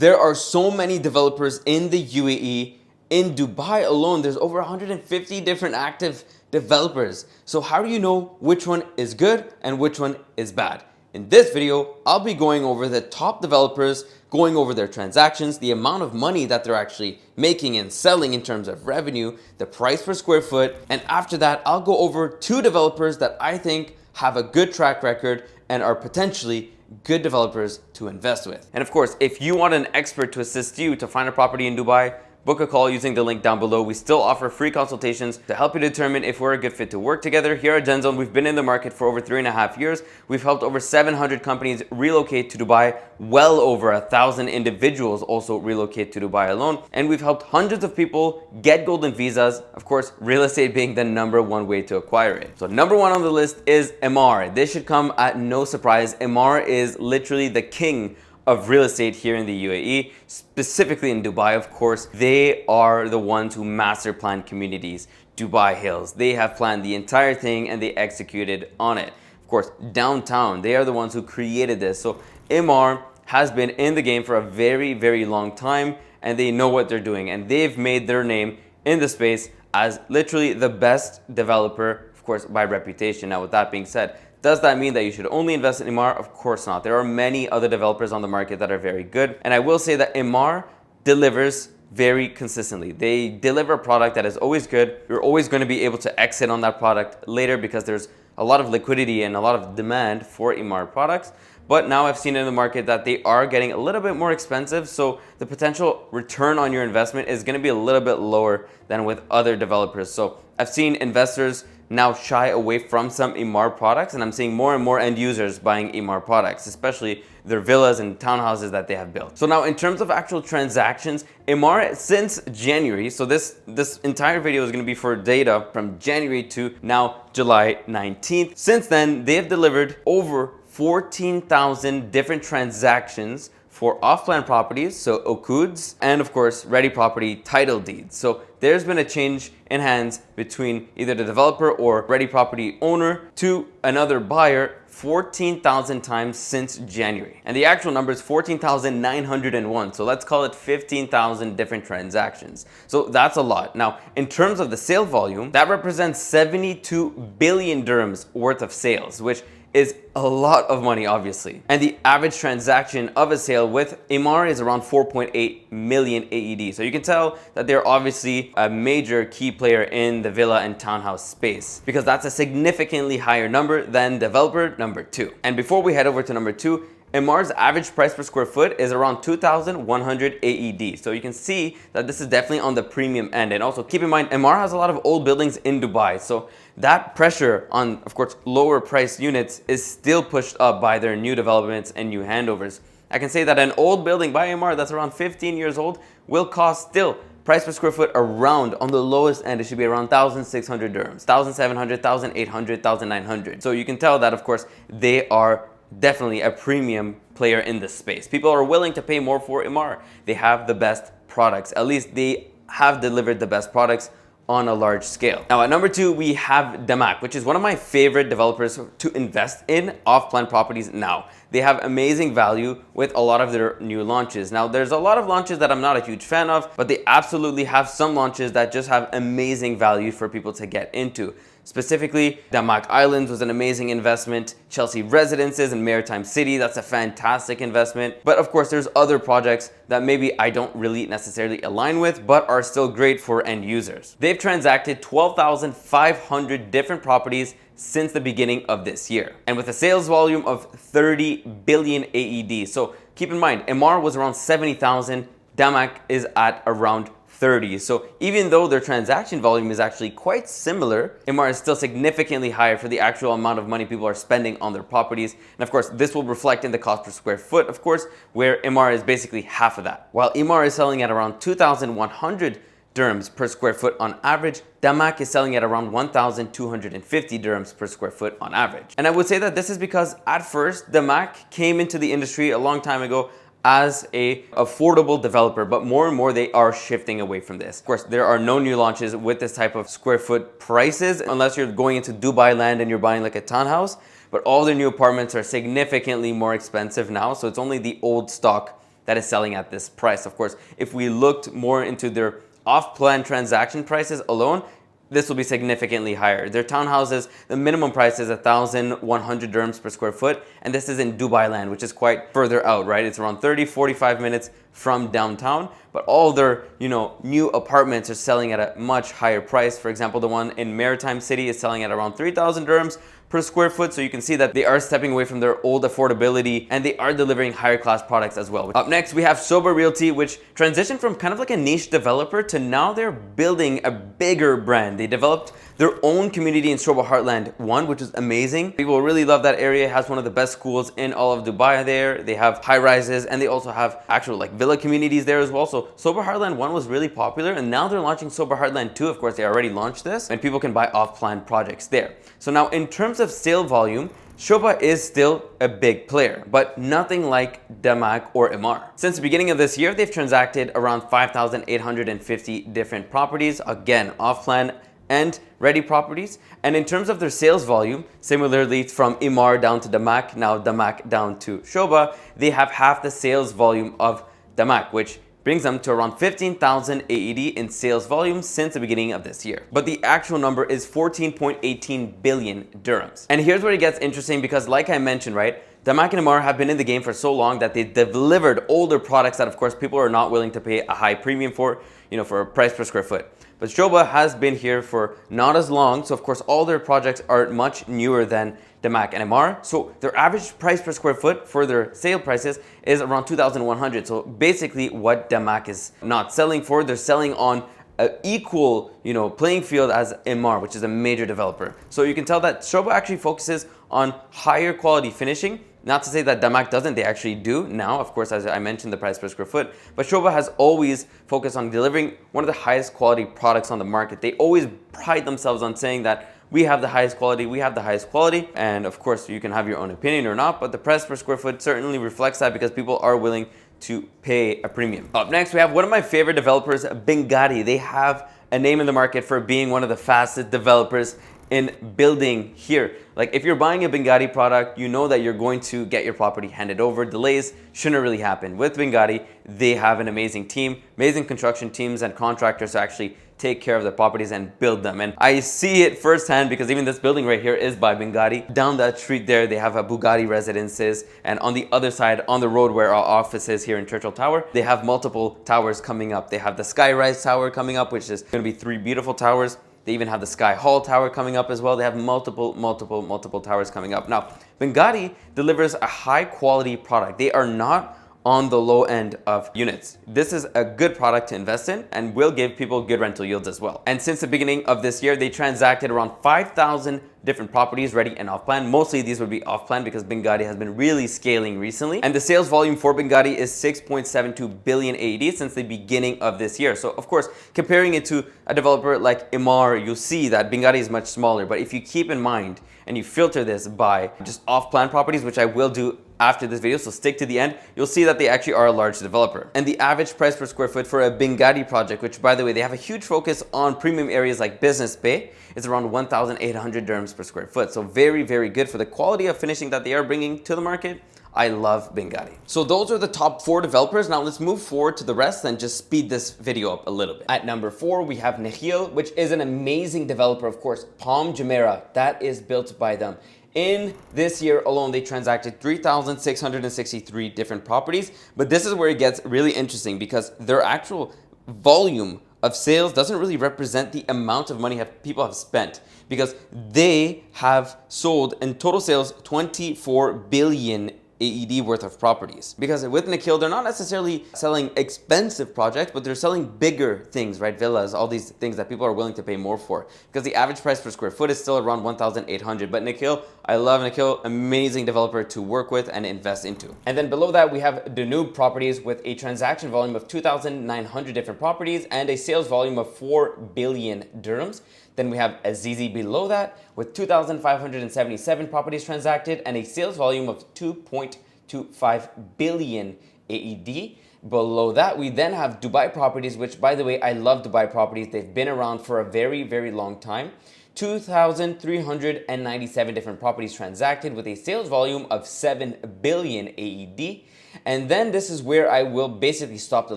There are so many developers in the UAE. In Dubai alone, there's over 150 different active developers. So how do you know which one is good and which one is bad? In this video, I'll be going over the top developers, going over their transactions, the amount of money that they're actually making and selling in terms of revenue, the price per square foot, and after that, I'll go over 2 developers that I think have a good track record and are potentially good developers to invest with. And of course, if you want an expert to assist you to find a property in Dubai, book a call using the link down below. We still offer free consultations to help you determine if we're a good fit to work together. Here at GenZone, we've been in the market for over 3.5 years. We've helped over 700 companies relocate to Dubai, well over 1,000 individuals also relocate to Dubai alone. And we've helped hundreds of people get golden visas. Of course, real estate being the #1 way to acquire it. So #1 on the list is Emaar. This should come at no surprise. Emaar is literally the king of real estate here in the UAE, specifically in Dubai, of course. They are the ones who master plan communities, Dubai Hills. They have planned the entire thing and they executed on it. Of course, downtown, they are the ones who created this. So Emaar has been in the game for a very, very long time and they know what they're doing. And they've made their name in the space as literally the best developer, of course, by reputation. Now, with that being said, does that mean that you should only invest in Emaar? Of course not. There are many other developers on the market that are very good. And I will say that Emaar delivers very consistently. They deliver a product that is always good. You're always going to be able to exit on that product later because there's a lot of liquidity and a lot of demand for Emaar products. But now I've seen in the market that they are getting a little bit more expensive. So the potential return on your investment is going to be a little bit lower than with other developers. So I've seen investors now shy away from some Emaar products, and I'm seeing more and more end users buying Emaar products, especially their villas and townhouses that they have built. So now in terms of actual transactions, Emaar since January, so this entire video is going to be for data from January to now July 19th. Since then, they have delivered over 14,000 different transactions for off-plan properties, so okuds, and of course, ready property title deeds. So there's been a change in hands between either the developer or ready property owner to another buyer 14,000 times since January. And the actual number is 14,901. So let's call it 15,000 different transactions. So that's a lot. Now, in terms of the sale volume, that represents 72 billion dirhams worth of sales, which is a lot of money, obviously. And the average transaction of a sale with Emaar is around 4.8 million AED. So you can tell that they're obviously a major key player in the villa and townhouse space because that's a significantly higher number than developer #2. And before we head over to #2, Emaar's average price per square foot is around 2,100 AED. So you can see that this is definitely on the premium end. And also keep in mind, Emaar has a lot of old buildings in Dubai. So that pressure on, of course, lower priced units is still pushed up by their new developments and new handovers. I can say that an old building by Emaar that's around 15 years old will cost still price per square foot around, on the lowest end, it should be around 1,600 dirhams, 1,700, 1,800, 1,900. So you can tell that, of course, they are definitely a premium player in this space. People are willing to pay more for Emaar. They have the best products. At least they have delivered the best products on a large scale. Now at #2, we have Damac, which is one of my favorite developers to invest in off-plan properties now. They have amazing value with a lot of their new launches. Now there's a lot of launches that I'm not a huge fan of, but they absolutely have some launches that just have amazing value for people to get into. Specifically, Damac Islands was an amazing investment. Chelsea Residences in Maritime City, that's a fantastic investment. But of course, there's other projects that maybe I don't really necessarily align with, but are still great for end users. They've transacted 12,500 different properties since the beginning of this year. And with a sales volume of 30 billion AED. So keep in mind, Emaar was around 70,000, Damac is at around 30. So even though their transaction volume is actually quite similar, Emaar is still significantly higher for the actual amount of money people are spending on their properties. And of course, this will reflect in the cost per square foot, of course, where Emaar is basically half of that. While Emaar is selling at around 2,100 dirhams per square foot on average, Damac is selling at around 1,250 dirhams per square foot on average. And I would say that this is because at first, Damac came into the industry a long time ago as a affordable developer, but more and more they are shifting away from this. Of course, there are no new launches with this type of square foot prices unless you're going into Dubai land and you're buying like a townhouse, but all their new apartments are significantly more expensive now, so it's only the old stock that is selling at this price. Of course, if we looked more into their off-plan transaction prices alone, this will be significantly higher. Their townhouses, the minimum price is 1,100 dirhams per square foot, and this is in Dubai land, which is quite further out, right? It's around 30-45 minutes from downtown, but all their, new apartments are selling at a much higher price. For example, the one in Maritime City is selling at around 3,000 dirhams per square foot. So you can see that they are stepping away from their old affordability and they are delivering higher class products as well. Up next, we have Soba Realty, which transitioned from kind of like a niche developer to now they're building a bigger brand. They developed their own community in Soba Heartland 1, which is amazing. People really love that area. It has one of the best schools in all of Dubai there. They have high rises and they also have actual like villa communities there as well. So Soba Heartland 1 was really popular and now they're launching Soba Heartland 2. Of course, they already launched this and people can buy off-plan projects there. So now in terms of sale volume, Soba is still a big player, but nothing like Damac or Emaar. Since the beginning of this year, they've transacted around 5,850 different properties, again, off-plan and ready properties. And in terms of their sales volume, similarly from Emaar down to Damac, now Damac down to Soba, they have half the sales volume of Damac, which brings them to around 15,000 AED in sales volume since the beginning of this year. But the actual number is 14.18 billion dirhams. And here's where it gets interesting because like I mentioned, right, Damac and Emaar have been in the game for so long that they delivered older products that of course people are not willing to pay a high premium for, for a price per square foot. But Soba has been here for not as long, so of course all their projects are much newer than Damac and Emaar. So their average price per square foot for their sale prices is around 2,100. So basically what Damac is not selling for, they're selling on an equal, playing field as Emaar, which is a major developer. So you can tell that Soba actually focuses on higher quality finishing. Not to say that Damac doesn't, they actually do now, of course, as I mentioned, the price per square foot. But Soba has always focused on delivering one of the highest quality products on the market. They always pride themselves on saying that we have the highest quality, we have the highest quality. And of course, you can have your own opinion or not, but the price per square foot certainly reflects that because people are willing to pay a premium. Up next, we have one of my favorite developers, Benghi. They have a name in the market for being one of the fastest developers in building here. Like if you're buying a Benghi product, you know that you're going to get your property handed over. Delays shouldn't really happen. With Benghi, they have an amazing team, amazing construction teams and contractors to actually take care of the properties and build them. And I see it firsthand because even this building right here is by Benghi. Down that street there, they have a Bugatti residences. And on the other side, on the road where our office is here in Churchill Tower, they have multiple towers coming up. They have the Skyrise Tower coming up, which is going to be 3 beautiful towers. They even have the Sky Hall Tower coming up as well. They have multiple towers coming up. Now, Benghi delivers a high quality product. They are not on the low end of units. This is a good product to invest in and will give people good rental yields as well. And since the beginning of this year, they transacted around 5,000 different properties ready and off plan. Mostly these would be off plan because Benghi has been really scaling recently. And the sales volume for Benghi is 6.72 billion AED since the beginning of this year. So of course, comparing it to a developer like Emaar, you'll see that Benghi is much smaller. But if you keep in mind and you filter this by just off plan properties, which I will do after this video, so stick to the end, you'll see that they actually are a large developer. And the average price per square foot for a Benghi project, which by the way, they have a huge focus on premium areas like Business Bay, is around 1,800 dirhams per square foot. So very, very good for the quality of finishing that they are bringing to the market. I love Benghi. So those are the top 4 developers. Now let's move forward to the rest and just speed this video up a little bit. At number 4, we have Nakheel, which is an amazing developer, of course. Palm Jumeirah, that is built by them. In this year alone, they transacted 3,663 different properties. But this is where it gets really interesting because their actual volume of sales doesn't really represent the amount of money people have spent, because they have sold in total sales 24 billion AED worth of properties. Because with Nakheel, they're not necessarily selling expensive projects, but they're selling bigger things, right? Villas, all these things that people are willing to pay more for. Because the average price per square foot is still around 1,800. But Nakheel, I love Nakheel, amazing developer to work with and invest into. And then below that, we have Danube Properties with a transaction volume of 2,900 different properties and a sales volume of 4 billion dirhams. Then we have Azizi below that with 2,577 properties transacted and a sales volume of 2.25 billion AED. Below that, we then have Dubai Properties, which by the way, I love Dubai Properties. They've been around for a very, very long time. 2,397 different properties transacted with a sales volume of 7 billion AED. And then this is where I will basically stop the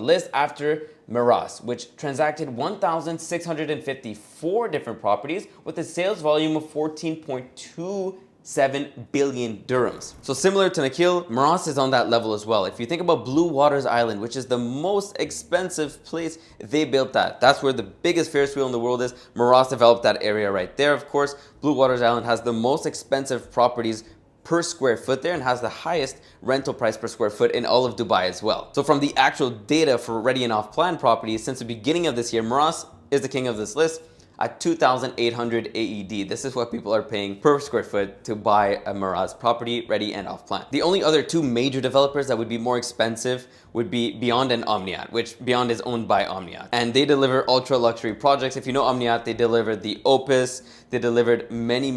list after Maras, which transacted 1,654 different properties with a sales volume of 14.27 billion dirhams. So similar to Nakhil, Maras is on that level as well. If you think about Blue Waters Island, which is the most expensive place, they built that. That's where the biggest Ferris wheel in the world is. Maras developed that area right there. Of course, Blue Waters Island has the most expensive properties per square foot there and has the highest rental price per square foot in all of Dubai as well. So from the actual data for ready and off plan properties, since the beginning of this year, Maras is the king of this list at 2,800 AED. This is what people are paying per square foot to buy a Maras property ready and off plan. The only other two major developers that would be more expensive would be Beyond and Omniad, which Beyond is owned by Omniad. And they deliver ultra luxury projects. If you know Omniad, they delivered the Opus, they delivered many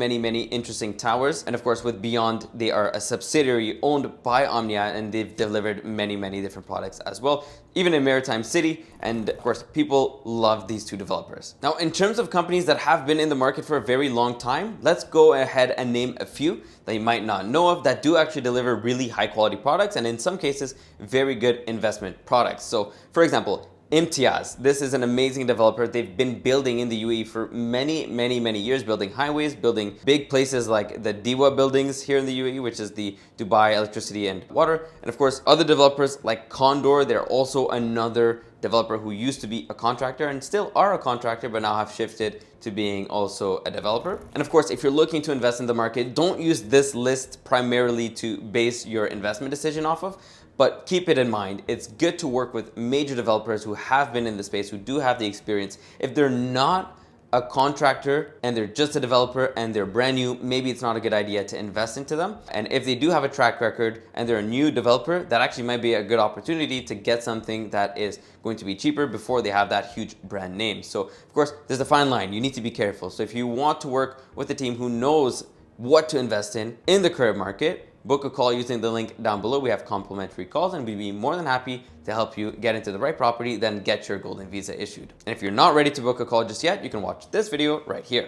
interesting towers. And of course with Beyond, they are a subsidiary owned by Omniad and they've delivered many different products as well, even in Maritime City. And of course, people love these two developers. Now, in terms of companies that have been in the market for a very long time, let's go ahead and name a few that you might not know of that do actually deliver really high quality products and in some cases, very good investment products. So for example, Imtiaz, this is an amazing developer. They've been building in the UAE for many years, building highways, building big places like the Diwa buildings here in the UAE, which is the Dubai Electricity and Water. And of course, other developers like Condor, they're also another developer who used to be a contractor and still are a contractor, but now have shifted to being also a developer. And of course, if you're looking to invest in the market, don't use this list primarily to base your investment decision off of. But keep it in mind, it's good to work with major developers who have been in the space, who do have the experience. If they're not a contractor and they're just a developer and they're brand new, maybe it's not a good idea to invest into them. And if they do have a track record and they're a new developer, that actually might be a good opportunity to get something that is going to be cheaper before they have that huge brand name. So of course, there's a fine line. You need to be careful. So if you want to work with a team who knows what to invest in the current market, book a call using the link down below. We have complimentary calls and we'd be more than happy to help you get into the right property, then get your golden visa issued. And if you're not ready to book a call just yet, you can watch this video right here.